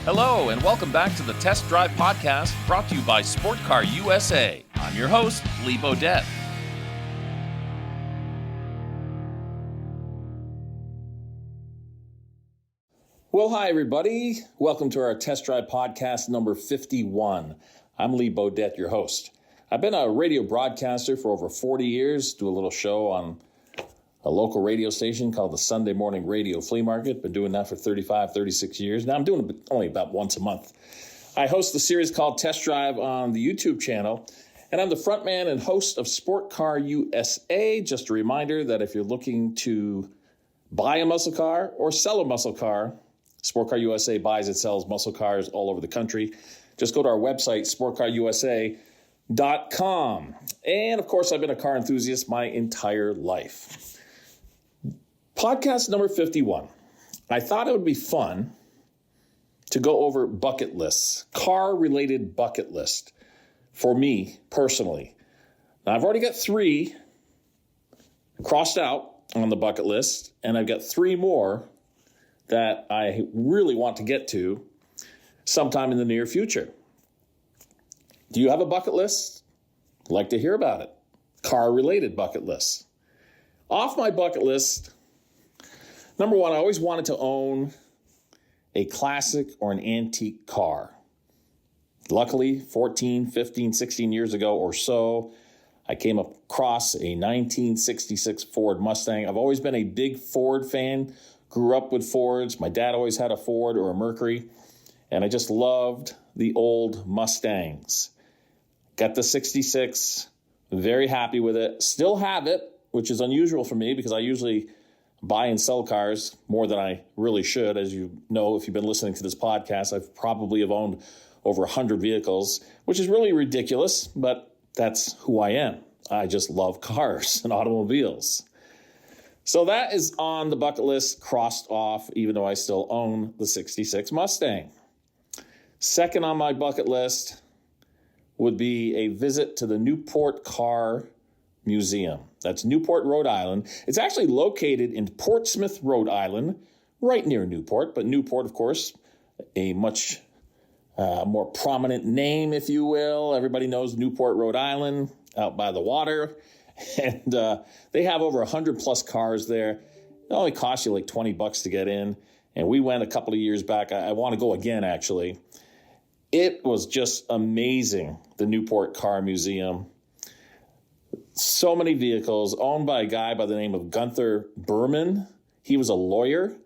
Hello, and welcome back to the Test Drive Podcast, brought to you by Sport Car USA. I'm your host, Lee Bodette. Well, hi, everybody. Welcome to our Test Drive Podcast number 51. I'm Lee Bodette, your host. I've been a radio broadcaster for over 40 years, do a little show on a local radio station called the Sunday Morning Radio Flea Market. Been doing that for 35, 36 years. Now I'm doing it only about once a month. I host a series called Test Drive on the YouTube channel, and I'm the frontman and host of Sport Car USA. Just a reminder that if you're looking to buy a muscle car or sell a muscle car, Sport Car USA buys and sells muscle cars all over the country. Just go to our website, sportcarusa.com. And, of course, I've been a car enthusiast my entire life. Podcast number 51. I thought it would be fun to go over bucket lists, car-related bucket list for me personally. Now, I've already got 3 crossed out on the bucket list, and I've got 3 more that I really want to get to sometime in the near future. Do you have a bucket list? I'd like to hear about it. Car-related bucket list. Off my bucket list, number 1, I always wanted to own a classic or an antique car. Luckily, 14, 15, 16 years ago or so, I came across a 1966 Ford Mustang. I've always been a big Ford fan, grew up with Fords. My dad always had a Ford or a Mercury, and I just loved the old Mustangs. Got the 66, very happy with it. Still have it, which is unusual for me because I usually buy and sell cars more than I really should. As you know, if you've been listening to this podcast, I've probably have owned over 100 vehicles, which is really ridiculous, but that's who I am. I just love cars and automobiles. So that is on the bucket list, crossed off, even though I still own the 66 Mustang. Second on my bucket list would be a visit to the Newport Car Museum. That's Newport, Rhode Island. It's actually located in Portsmouth, Rhode Island, right near Newport. But Newport, of course, a much more prominent name, if you will. Everybody knows Newport, Rhode Island, out by the water. And they have over 100 plus cars there. It only costs you like $20 to get in. And we went a couple of years back. I want to go again, actually. It was just amazing, the Newport Car Museum. So many vehicles owned by a guy by the name of Gunther Berman. He was a lawyer,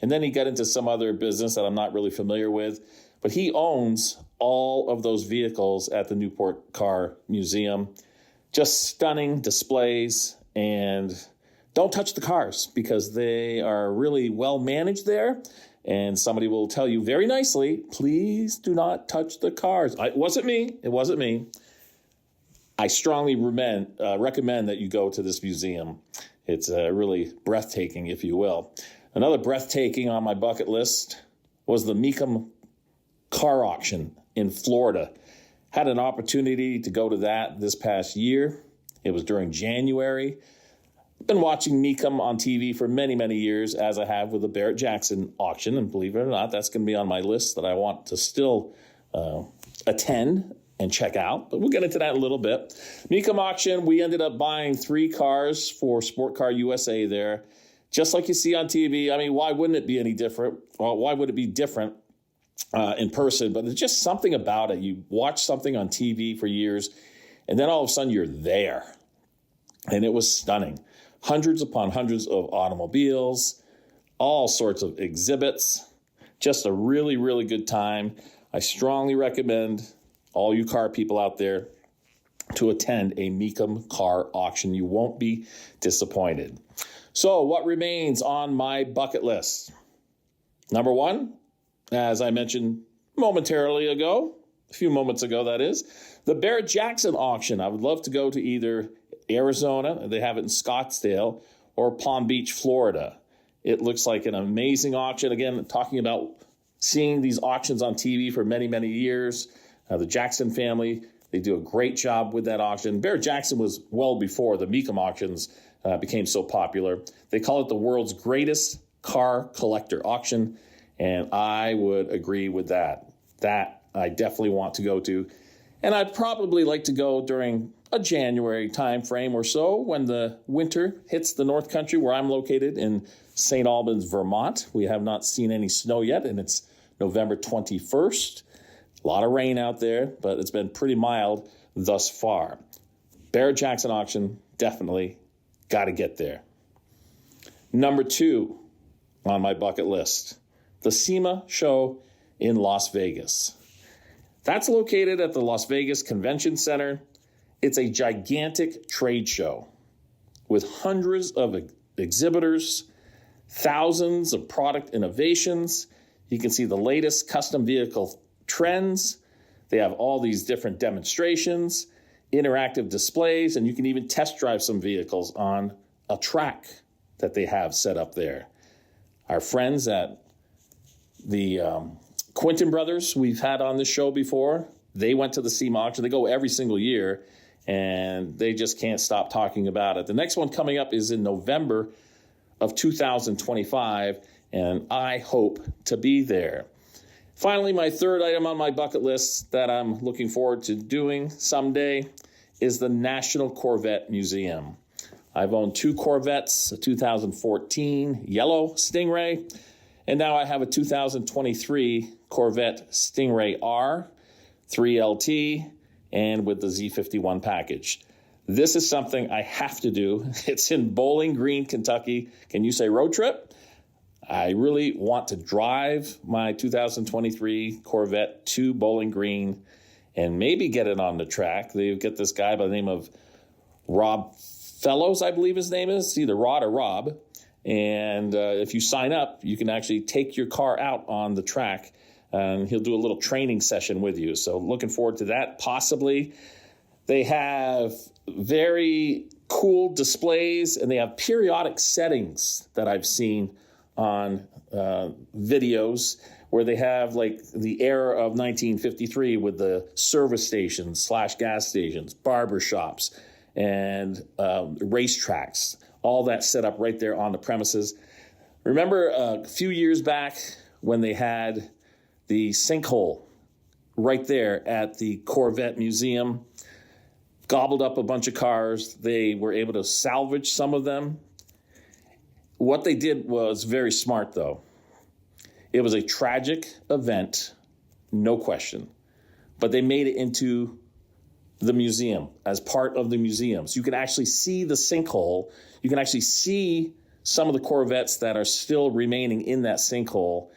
and then he got into some other business that I'm not really familiar with, but he owns all of those vehicles at the Newport Car Museum. Just stunning displays, and don't touch the cars because they are really well managed there, and somebody will tell you very nicely, please do not touch the cars. It wasn't me. I strongly recommend that you go to this museum. It's really breathtaking, if you will. Another breathtaking on my bucket list was the Mecum car auction in Florida. Had an opportunity to go to that this past year. It was during January. I've been watching Mecum on TV for many, many years, as I have with the Barrett-Jackson auction. And believe it or not, that's going to be on my list that I want to still attend and check out, but we'll get into that in a little bit. Mecum auction, we ended up buying 3 cars for Sport Car USA there, just like you see on TV. I mean, why wouldn't it be any different? Well, why would it be different in person? But there's just something about it. You watch something on TV for years, and then all of a sudden you're there, and it was stunning. Hundreds upon hundreds of automobiles, all sorts of exhibits, just a really, really good time. I strongly recommend all you car people out there to attend a Mecum car auction. You won't be disappointed. So what remains on my bucket list? Number 1, as I mentioned momentarily ago, a few moments ago, that is, the Barrett-Jackson auction. I would love to go to either Arizona, they have it in Scottsdale, or Palm Beach, Florida. It looks like an amazing auction. Again, talking about seeing these auctions on TV for many, many years. The Jackson family, they do a great job with that auction. Barrett-Jackson was well before the Mecum auctions became so popular. They call it the world's greatest car collector auction, And I would agree with that. That I definitely want to go to. And I'd probably like to go during a January time frame or so when the winter hits the North Country where I'm located in St. Albans, Vermont. We have not seen any snow yet, and it's November 21st. A lot of rain out there, but it's been pretty mild thus far. Barrett-Jackson auction, definitely got to get there. Number 2 on my bucket list, the SEMA show in Las Vegas. That's located at the Las Vegas Convention Center. It's a gigantic trade show with hundreds of exhibitors, thousands of product innovations. You can see the latest custom vehicle trends. They have all these different demonstrations, interactive displays, and you can even test drive some vehicles on a track that they have set up there. Our friends at the Quinton brothers, we've had on this show before. They went to the SEMA auction. They go every single year, and they just can't stop talking about it. The next one coming up is in November of 2025, and I hope to be there. Finally, my third item on my bucket list that I'm looking forward to doing someday is the National Corvette Museum. I've owned 2 Corvettes, a 2014 yellow Stingray, and now I have a 2023 Corvette Stingray R, 3LT, and with the Z51 package. This is something I have to do. It's in Bowling Green, Kentucky. Can you say road trip? I really want to drive my 2023 Corvette to Bowling Green and maybe get it on the track. They get this guy by the name of Rob Fellows, I believe his name is, either Rod or Rob. And if you sign up, you can actually take your car out on the track, and he'll do a little training session with you. So looking forward to that, possibly. They have very cool displays, and they have periodic settings that I've seen on videos where they have like the era of 1953 with the service stations / gas stations, barber shops, and racetracks, all that set up right there on the premises. Remember a few years back when they had the sinkhole right there at the Corvette Museum, gobbled up a bunch of cars. They were able to salvage some of them. What they did was very smart, though. It was a tragic event, no question, but they made it into the museum as part of the museum. So you can actually see the sinkhole. You can actually see some of the Corvettes that are still remaining in that sinkhole.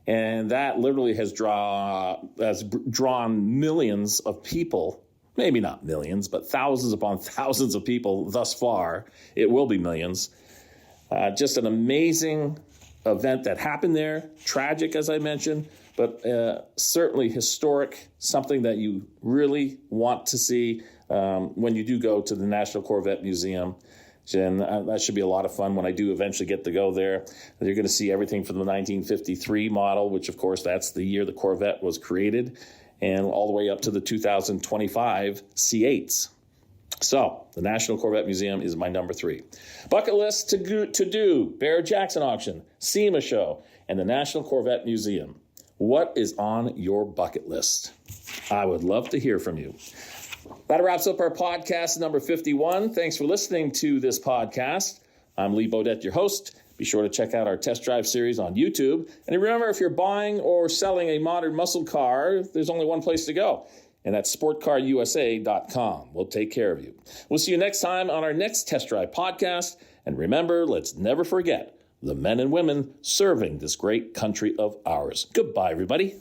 And that literally has drawn millions of people, maybe not millions, but thousands upon thousands of people thus far. It will be millions. Just an amazing event that happened there. Tragic, as I mentioned, but certainly historic, something that you really want to see when you do go to the National Corvette Museum. And that should be a lot of fun when I do eventually get to go there. You're going to see everything from the 1953 model, which, of course, that's the year the Corvette was created, and all the way up to the 2025 C8s. So the National Corvette Museum is my number 3. Bucket list to do, Barrett-Jackson auction, SEMA show, and the National Corvette Museum. What is on your bucket list? I would love to hear from you. That wraps up our podcast number 51. Thanks for listening to this podcast. I'm Lee Bodette, your host. Be sure to check out our test drive series on YouTube. And remember, if you're buying or selling a modern muscle car, there's only one place to go, and that's sportcarusa.com. We'll take care of you. We'll see you next time on our next test drive podcast. And remember, let's never forget the men and women serving this great country of ours. Goodbye, everybody.